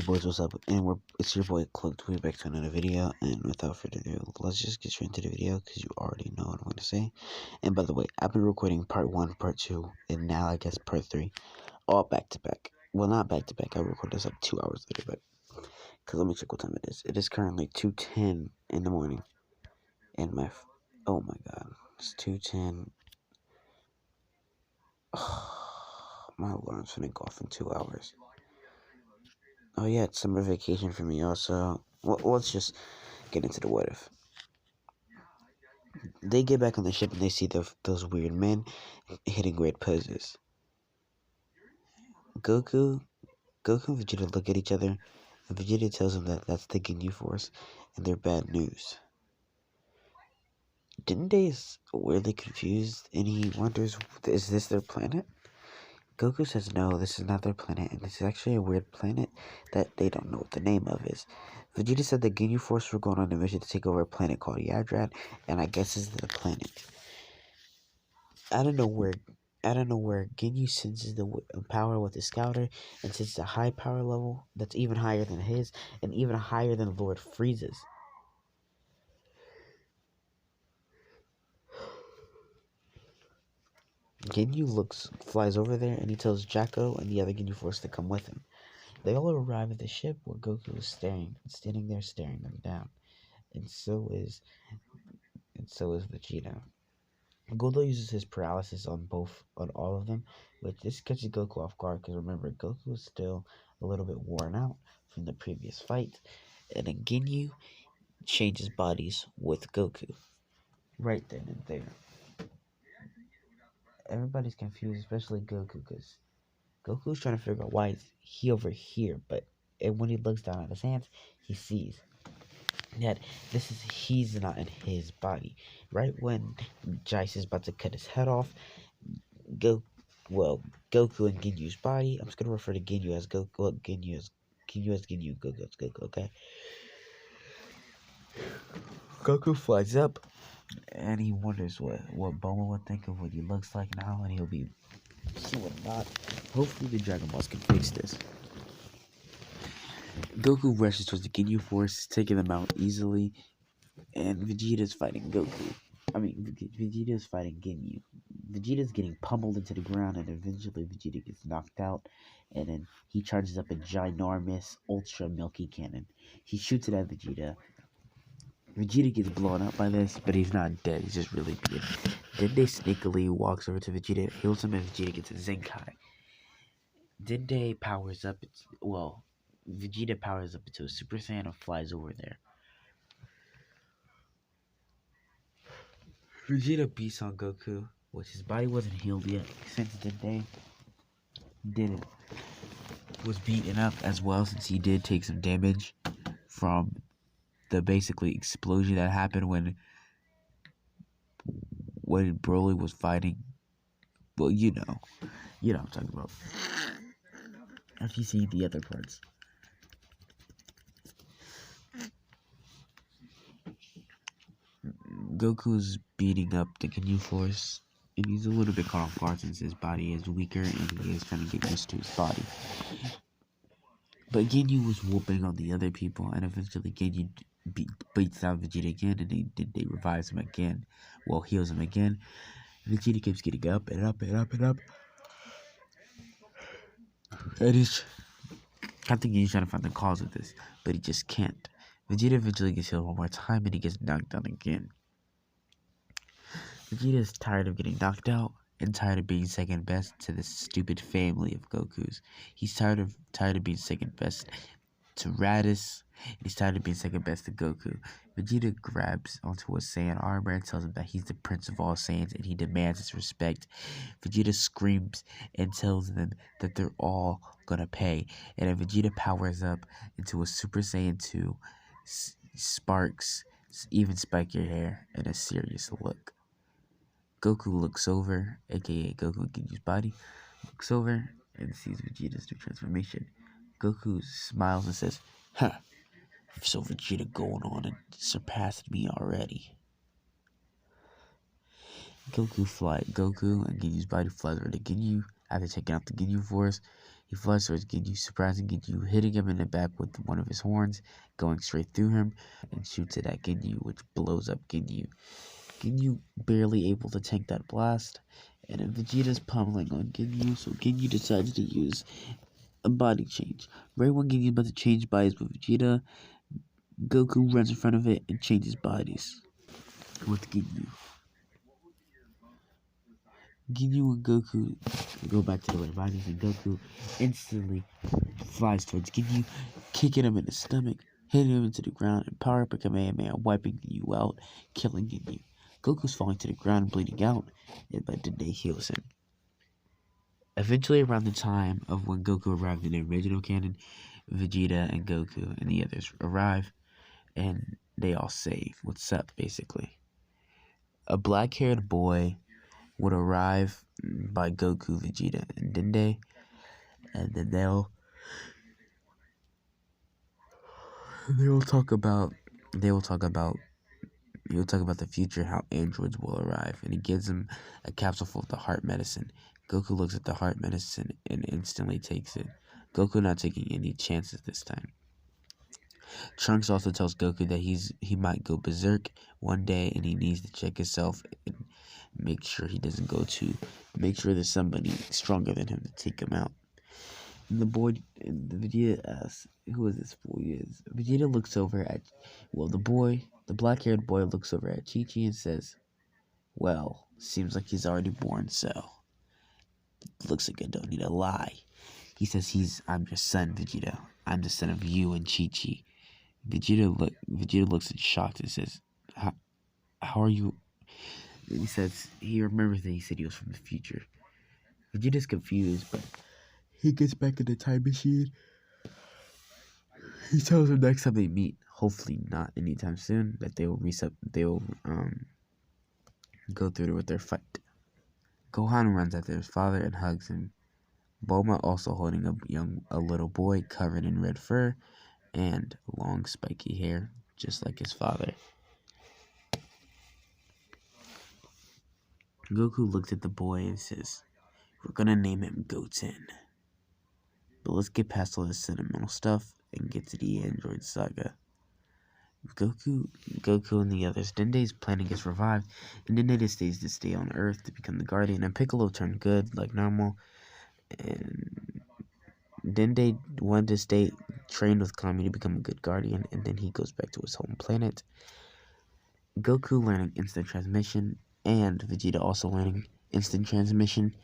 boys, what's up? And it's your boy Cloaked. We're back to another video, and without further ado, let's just get straight into the video because you already know what I'm going to say. And by the way, I've been recording part 1, part 2, and now I guess part 3, all back to back. Well, not back to back. I recorded this like 2 hours later, but because let me check what time it is. It is currently 2:10 in the morning, and oh my god, it's 2:10. My alarm's gonna go off in 2 hours. Oh yeah, it's summer vacation for me also. Well, let's just get into the what if. They get back on the ship and they see those weird men hitting weird poses. Goku and Vegeta look at each other, and Vegeta tells them that that's the Ginyu Force, and they're bad news. Didn't they weirdly confused, and he wonders, is this their planet? Goku says no, this is not their planet, and this is actually a weird planet that they don't know what the name of is. Vegeta said the Ginyu Force were going on a mission to take over a planet called Yadrat, and I guess this is the planet. I don't know where Ginyu senses the power with the Scouter, and senses a high power level that's even higher than his, and even higher than Lord Frieza's. Ginyu flies over there, and he tells Jacko and the other Ginyu Force to come with him. They all arrive at the ship where Goku is standing there staring them down, and so is Vegeta. Goku uses his paralysis on all of them, which this catches Goku off guard because remember, Goku is still a little bit worn out from the previous fight, and then Ginyu changes bodies with Goku right then and there. Everybody's confused, especially Goku, because Goku's trying to figure out why is he over here, but when he looks down at his hands, he sees that he's not in his body. Right when Jice is about to cut his head off, Goku and Ginyu's body. I'm just gonna refer to Ginyu as Goku. Well, Ginyu as Ginyu. Goku as Goku. Okay. Goku flies up, and he wonders what Bulma would think of what he looks like now, and he would not. Hopefully, the Dragon Balls can fix this. Goku rushes towards the Ginyu Force, taking them out easily, and Vegeta's fighting Goku. Vegeta's fighting Ginyu. Vegeta's getting pummeled into the ground, and eventually Vegeta gets knocked out, and then he charges up a ginormous, ultra milky cannon. He shoots it at Vegeta. Vegeta gets blown up by this, but he's not dead, he's just really beat. Dende sneakily walks over to Vegeta, heals him, and Vegeta gets a Zenkai. Dende powers up, Vegeta powers up into a Super Saiyan and flies over there. Vegeta beats on Goku, which his body wasn't healed yet, since Dende was beaten up as well, since he did take some damage from the basically explosion that happened when Broly was fighting. Well, you know what I'm talking about. If you see the other parts. Goku's beating up the Ginyu Force, and he's a little bit caught off guard since his body is weaker and he is trying to get used to his body. But Ginyu was whooping on the other people, and eventually Ginyu beats down Vegeta again, and they revives him again. Well, heals him again. Vegeta keeps getting up and up and up and up. I think he's trying to find the cause of this, but he just can't. Vegeta eventually gets healed one more time, and he gets knocked down again. Vegeta is tired of getting knocked out and tired of being second best to this stupid family of Gokus. He's tired of being second best to Raditz, and he's tired of being second best to Goku. Vegeta grabs onto a Saiyan armor and tells him that he's the prince of all Saiyans and he demands his respect. Vegeta screams and tells them that they're all gonna pay, and then Vegeta powers up into a Super Saiyan 2, sparks even spike your hair, and a serious look. Goku looks over, aka Goku and Ginyu's body, looks over and sees Vegeta's new transformation. Goku smiles and says, "Huh, so Vegeta going on and surpassed me already." Goku and Ginyu's body flies over to Ginyu. After taking out the Ginyu Force, He flies towards Ginyu, surprising Ginyu, hitting him in the back with one of his horns, going straight through him, and shoots it at Ginyu, which blows up Ginyu. Ginyu barely able to tank that blast, and then Vegeta's pummeling on Ginyu, so Ginyu decides to use a body change. Right when Ginyu's about to change bodies with Vegeta, Goku runs in front of it and changes bodies with Ginyu. Ginyu and Goku go back to the right bodies, and Goku instantly flies towards Ginyu, kicking him in the stomach, hitting him into the ground, and power up a Kamehameha, wiping Ginyu out, killing Ginyu. Goku's falling to the ground, bleeding out, and by Dende heals him. Eventually, around the time of when Goku arrived in the original canon, Vegeta and Goku and the others arrive, and they all say, "What's up?" basically. A black-haired boy would arrive by Goku, Vegeta, and Dende, and then they'll talk about the future, how androids will arrive, and he gives him a capsule full of the heart medicine. Goku looks at the heart medicine and instantly takes it. Goku not taking any chances this time. Trunks also tells Goku that he might go berserk one day, and he needs to check himself and make sure there's somebody stronger than him to take him out. And the Vegeta asks, "Who is this boy?" Vegeta looks over at, the black-haired boy looks over at Chi-Chi and says, "Well, seems like he's already born, so looks like I don't need to lie." He says, "I'm your son, Vegeta. I'm the son of you and Chi-Chi." Vegeta looks in shock and says, how are you?" And he says he remembers that he said he was from the future. Vegeta's confused, but he gets back in the time machine. He tells him next time they meet, hopefully not anytime soon, that they will go through with their fight. Gohan runs after his father and hugs him. Bulma also holding a little boy covered in red fur and long spiky hair, just like his father. Goku looks at the boy and says, "We're gonna name him Goten. But let's get past all this sentimental stuff and get to the android saga." Goku and the others, Dende's planning is revived, and Dende decides to stay on Earth to become the Guardian, and Piccolo turned good like normal, and Dende wanted to stay trained with Kami to become a good Guardian, and then he goes back to his home planet. Goku learning instant transmission, and Vegeta also learning instant transmission.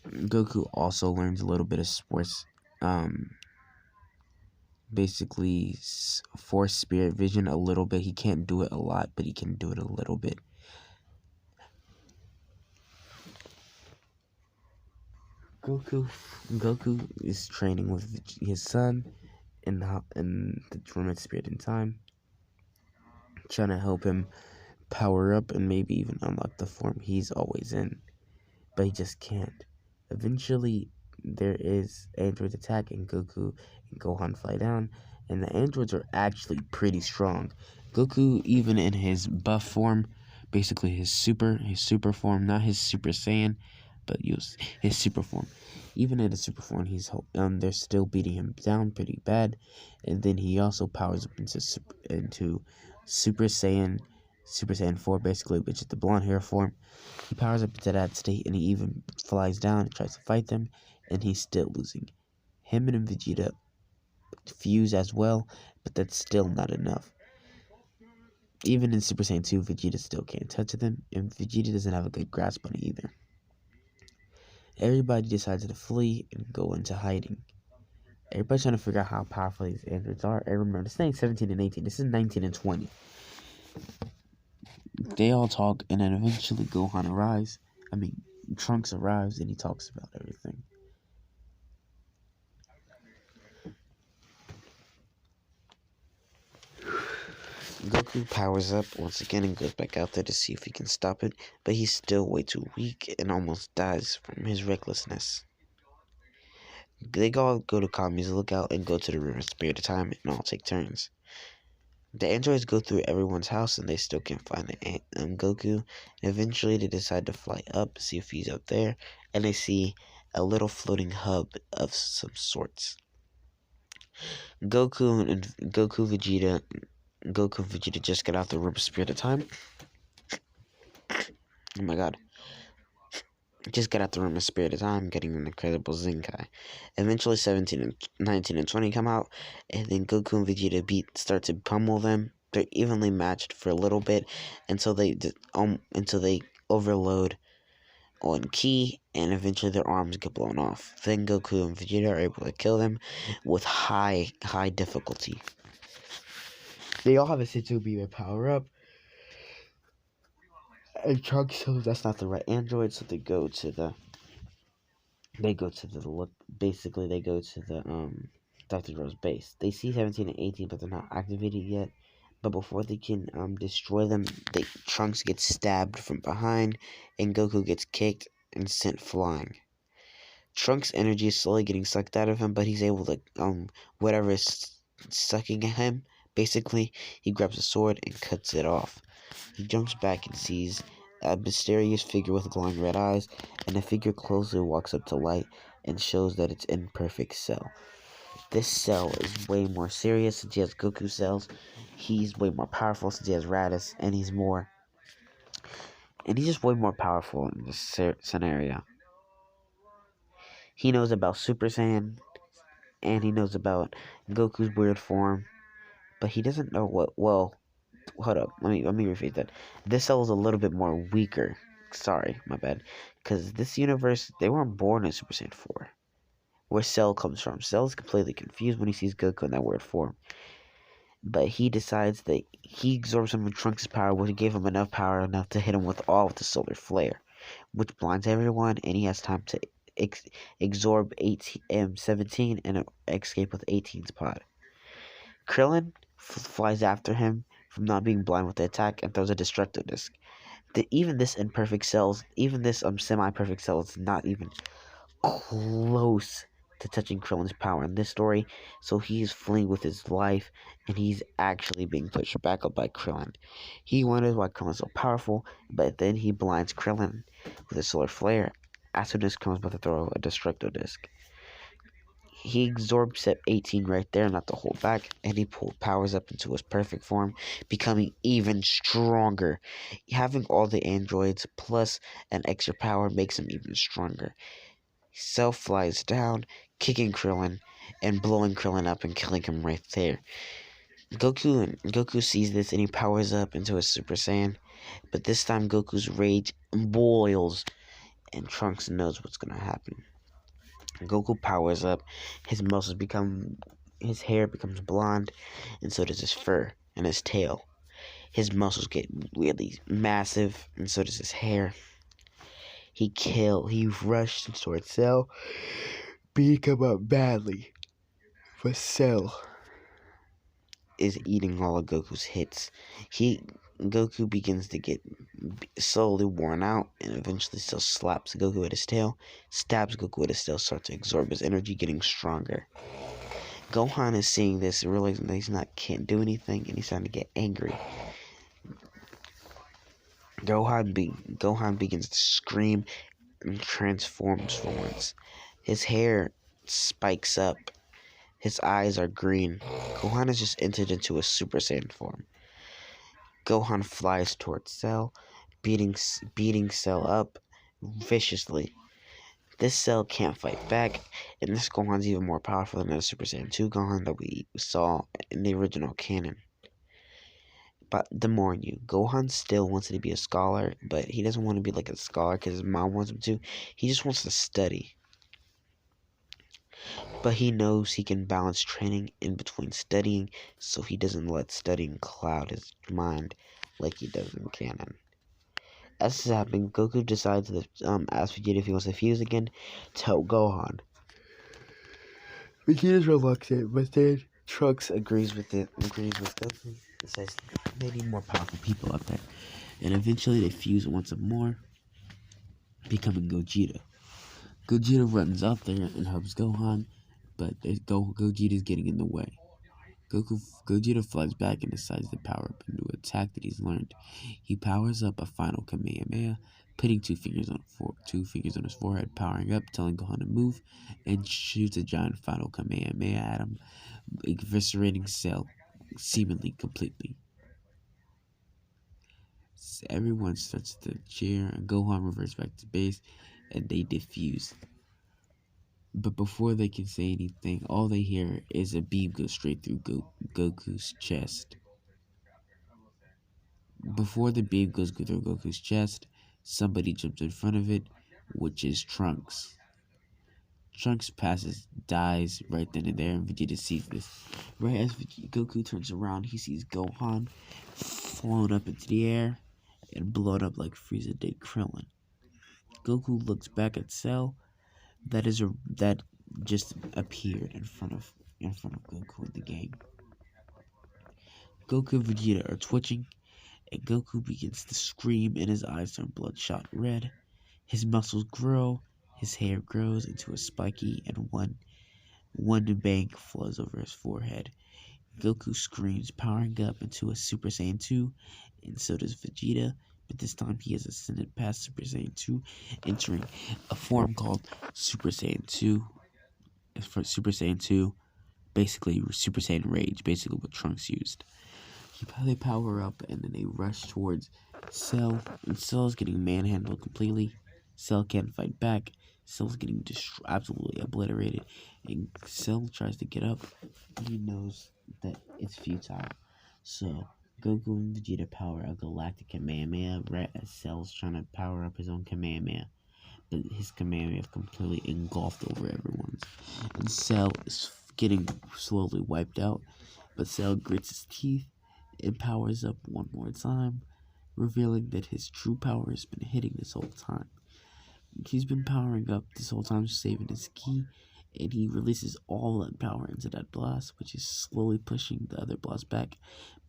Goku also learns a little bit of sports, basically Force Spirit Vision a little bit. He can't do it a lot, but he can do it a little bit. Goku is training with his son in the Torment Spirit in Time, trying to help him power up and maybe even unlock the form he's always in, but he just can't. Eventually, there is androids attacking Goku, and Gohan fly down, and the androids are actually pretty strong. Goku, even in his buff form, basically his super form, not his Super Saiyan, but his super form. Even in his super form, they're still beating him down pretty bad, and then he also powers up into Super Saiyan 4, basically, which is the blonde hair form. He powers up into that state, and he even flies down and tries to fight them, and he's still losing. Him and Vegeta fuse as well, but that's still not enough. Even in Super Saiyan 2, Vegeta still can't touch them, and Vegeta doesn't have a good grasp on it either. Everybody decides to flee and go into hiding. Everybody's trying to figure out how powerful these androids are. And remember, this ain't 17 and 18, this is 19 and 20. They all talk, and then eventually Trunks arrives, and he talks about everything. Goku powers up once again and goes back out there to see if he can stop it, but he's still way too weak and almost dies from his recklessness. They all go to Kami's lookout and go to the River Spirit of Time and all take turns. The androids go through everyone's house and they still can't find Goku. And eventually they decide to fly up, see if he's up there, and they see a little floating hub of some sorts. Goku and Vegeta just get out the room a spirit of time. Oh my god. Just get out the room a spirit of time, getting an incredible Zenkai. Eventually 17 and 19 and 20 come out, and then Goku and Vegeta start to pummel them. They're evenly matched for a little bit until they overload on ki, and eventually their arms get blown off. Then Goku and Vegeta are able to kill them with high difficulty. They all have a Senzu Beam and power up. And Trunks shows that's not the right android, so they go to the Dr. Rose base. They see 17 and 18, but they're not activated yet. But before they can destroy them, Trunks gets stabbed from behind, and Goku gets kicked and sent flying. Trunks' energy is slowly getting sucked out of him, but he's able to whatever is sucking at him. Basically, he grabs a sword and cuts it off. He jumps back and sees a mysterious figure with glowing red eyes, and the figure closely walks up to light and shows that it's Imperfect Cell. This Cell is way more serious since he has Goku cells. He's way more powerful since he has Raditz, and he's just way more powerful in this scenario. He knows about Super Saiyan, and he knows about Goku's weird form, but he doesn't know what. Well, hold up. Let me rephrase that. This Cell is a little bit more weaker. Sorry, my bad. Because this universe, they weren't born in Super Saiyan 4. Where Cell comes from. Cell is completely confused when he sees Goku in that weird form. But he decides that he absorbs some of Trunks' power, which gave him enough power to hit him with all of the solar flare, which blinds everyone, and he has time to absorb 17 and escape with 18's pod. Krillin flies after him from not being blind with the attack and throws a destructo disc. Even this semi-perfect cell is not even close to touching Krillin's power in this story, so he's fleeing with his life, and he's actually being pushed back up by Krillin. He wonders why Krillin's so powerful, but then he blinds Krillin with a solar flare as soon as Krillin's about to throw a destructo disc. He absorbs 18 right there, not to hold back, and he powers up into his perfect form, becoming even stronger. Having all the androids plus an extra power makes him even stronger. Cell flies down, kicking Krillin and blowing Krillin up and killing him right there. Goku sees this and he powers up into a Super Saiyan, but this time Goku's rage boils and Trunks knows what's gonna happen. Goku powers up, his hair becomes blonde, and so does his fur and his tail. His muscles get really massive, and so does his hair. He rushed towards Cell, beating him up badly. But Cell is eating all of Goku's hits. Goku begins to get slowly worn out, and eventually Cell slaps Goku with his tail, stabs Goku with his tail, starts to absorb his energy, getting stronger. Gohan is seeing this, realizing that he can't do anything, and he's starting to get angry. Gohan begins to scream and transforms for once. His hair spikes up. His eyes are green. Gohan has just entered into a Super Saiyan form. Gohan flies towards Cell, beating Cell up viciously. This Cell can't fight back, and this Gohan's even more powerful than the Super Saiyan 2 Gohan that we saw in the original canon. But to warn you, Gohan still wants to be a scholar, but he doesn't want to be like a scholar because his mom wants him to. He just wants to study. But he knows he can balance training in between studying, so he doesn't let studying cloud his mind like he does in canon. As this is happening, Goku decides to ask Vegeta if he wants to fuse again to help Gohan. Vegeta's reluctant, but then Trunks agrees with Goku and says they need more powerful people up there. And eventually they fuse once more, becoming Gogeta. Gogeta runs out there and helps Gohan, but Gogeta's getting in the way. Gogeta flies back and decides to power up a new attack that he's learned. He powers up a final Kamehameha, putting two fingers on his forehead, powering up, telling Gohan to move, and shoots a giant final Kamehameha at him, eviscerating Cell seemingly completely. Everyone starts to cheer, and Gohan reverts back to base, and they defuse. But before they can say anything, all they hear is a beam go straight through Goku's chest. Before the beam goes through Goku's chest, somebody jumps in front of it, which is Trunks. Trunks dies right then and there, and Vegeta sees this. Right as Goku turns around, he sees Gohan flown up into the air and blown up like Frieza did Krillin. Goku looks back at Cell that just appeared in front of Goku in the game. Goku and Vegeta are twitching, and Goku begins to scream, and his eyes turn bloodshot red. His muscles grow, his hair grows into a spiky, and one bank flows over his forehead. Goku screams, powering up into a Super Saiyan 2, and so does Vegeta, but this time he has ascended past Super Saiyan 2, entering a form called Super Saiyan 2. For Super Saiyan 2, basically Super Saiyan Rage, basically what Trunks used. They power up and then they rush towards Cell, and Cell's getting manhandled completely. Cell can't fight back. Cell's getting absolutely obliterated, and Cell tries to get up. He knows that it's futile. So Goku and Vegeta power a Galactic Kamehameha right as Cell's trying to power up his own Kamehameha. But his Kamehameha completely engulfed over everyone's. And Cell is getting slowly wiped out, but Cell grits his teeth and powers up one more time, revealing that his true power has been hitting this whole time. He's been powering up this whole time, saving his ki, and he releases all that power into that blast, which is slowly pushing the other blast back,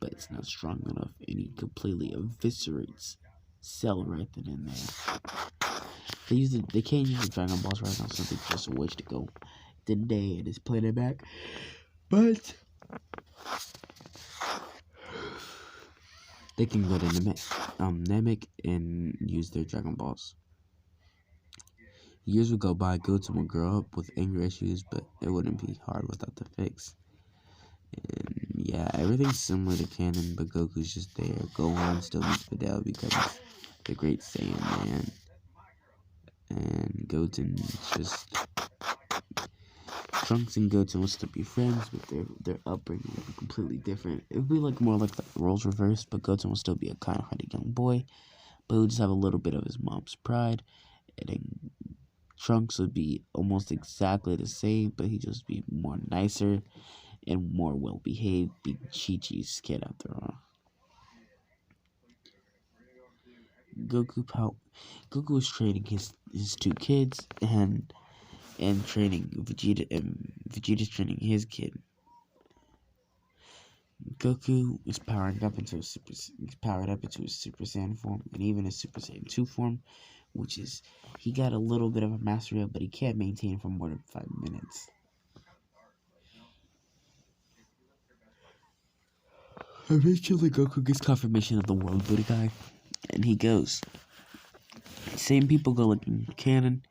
but it's not strong enough, and he completely eviscerates Cell right then and there. They can't use the Dragon Balls right now, so they just wish to go then they and just play it back. But they can go to Namek and use their Dragon Balls. Years would go by, Goten would grow up with anger issues, but it wouldn't be hard without the fix. And yeah, everything's similar to canon, but Goku's just there. Gohan still meets Videl because he's the great Saiyan man. And Goten's just... Trunks and Goten will still be friends, but their upbringing will be completely different. It would be more like the roles reversed, but Goten will still be a kind-hearted young boy, but he would just have a little bit of his mom's pride. And then Trunks would be almost exactly the same, but he'd just be more nicer and more well-behaved, being Chi-Chi's kid after all. Goku was training his two kids and training Vegeta, and Vegeta's training his kid. Goku is powered up into a Super Saiyan form, and even a Super Saiyan 2 form, which is, he got a little bit of a mastery of, but he can't maintain for more than 5 minutes. Eventually, Goku gets confirmation of the World Budokai, and he goes. Same people go like in canon.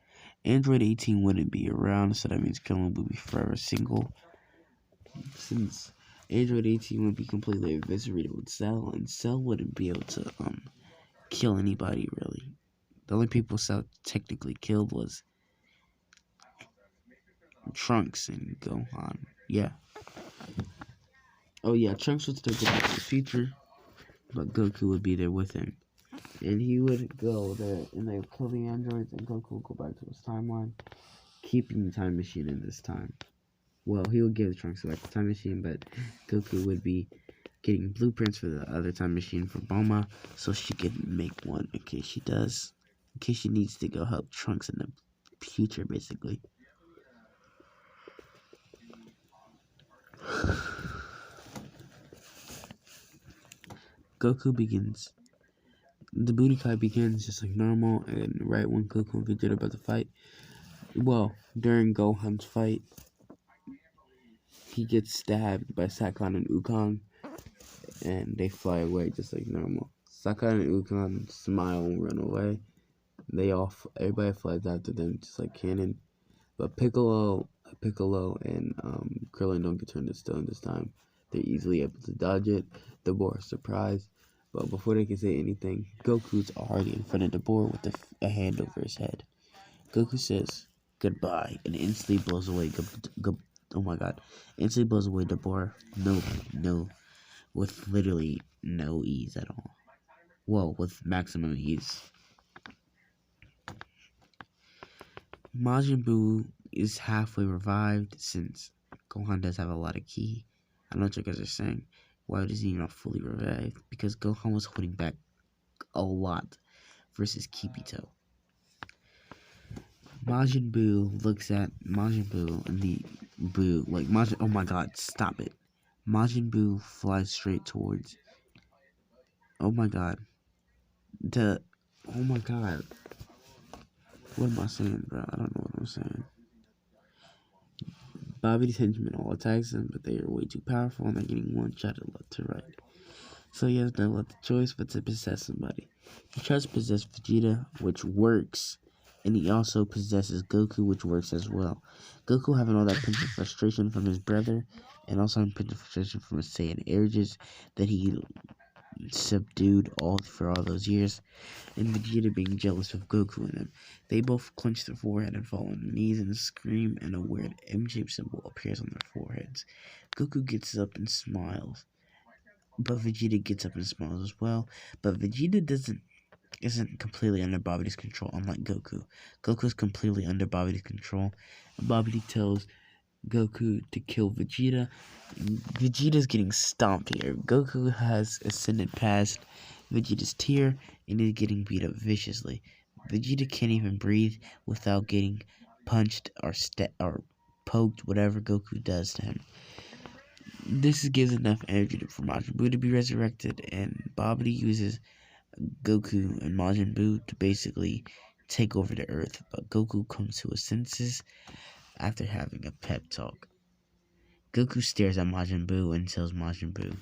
Android 18 wouldn't be around, so that means Krillin would be forever single. Since Android 18 would be completely eviscerated with Cell, and Cell wouldn't be able to kill anybody really. The only people Cell technically killed was Trunks and Gohan. Yeah. Oh yeah, Trunks would still go back to the future, but Goku would be there with him. And he would go there and they would kill the androids, and Goku would go back to his timeline, keeping the time machine in this time. Well, he would give Trunks back the time machine, but Goku would be getting blueprints for the other time machine for Bulma, so she could make one in case she does. In case she needs to go help Trunks in the future, basically. Goku begins. The Budokai begins just like normal, and right when Goku and Vegeta are about to fight, well, during Gohan's fight, he gets stabbed by Sakon and Ukon, and they fly away just like normal. Sakon and Ukon smile and run away. Everybody flies after them just like canon. But Piccolo and Krillin don't get turned to stone this time. They're easily able to dodge it. The boar is surprised. But before they can say anything, Goku's already in front of the boar with a hand over his head. Goku says goodbye and instantly blows away. Oh my god! Instantly blows away the boar. No, with literally no ease at all. Well, with maximum ease. Majin Buu is halfway revived since Gohan does have a lot of ki. I know what you guys are saying. Why is he not fully revived? Because Gohan was holding back a lot versus Kibito. Majin Buu looks at Majin Buu and the Buu like Majin. Oh my god! Stop it! Majin Buu flies straight towards. Oh my god! Oh my god! What am I saying, bro? I don't know what I'm saying. Bobby's henchmen all attacks him, but they are way too powerful and they're getting one-shotted left to right. So he has no other choice but to possess somebody. He tries to possess Vegeta, which works, and he also possesses Goku, which works as well. Goku having all that pinch of frustration from his brother, and also having pinch of frustration from his Saiyan urges that he subdued for all those years, and Vegeta being jealous of Goku and them. They both clench their forehead and fall on their knees and scream, and a weird M-shaped symbol appears on their foreheads. Goku gets up and smiles, but Vegeta gets up and smiles as well. But Vegeta isn't completely under Babdi's control, unlike Goku. Goku is completely under Babdi's control. Babdi tells Goku to kill Vegeta. Vegeta's getting stomped here. Goku has ascended past Vegeta's tier and is getting beat up viciously. Vegeta can't even breathe without getting punched or poked, whatever Goku does to him. This gives enough energy for Majin Buu to be resurrected, and Babidi uses Goku and Majin Buu to basically take over the Earth. But Goku comes to his senses after having a pep talk. Goku stares at Majin Buu and tells Majin Buu,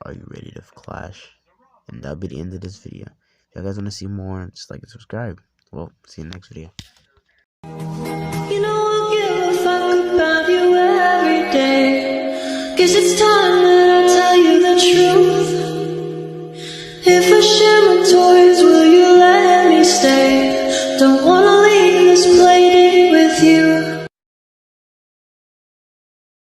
"Are you ready to clash?" And that'll be the end of this video. If you guys want to see more, just like and subscribe. Well, see you in the next video. You know I'll give a fuck about you every day. Guess it's time that I tell you the truth. If I share my toys, will you let me stay? Don't want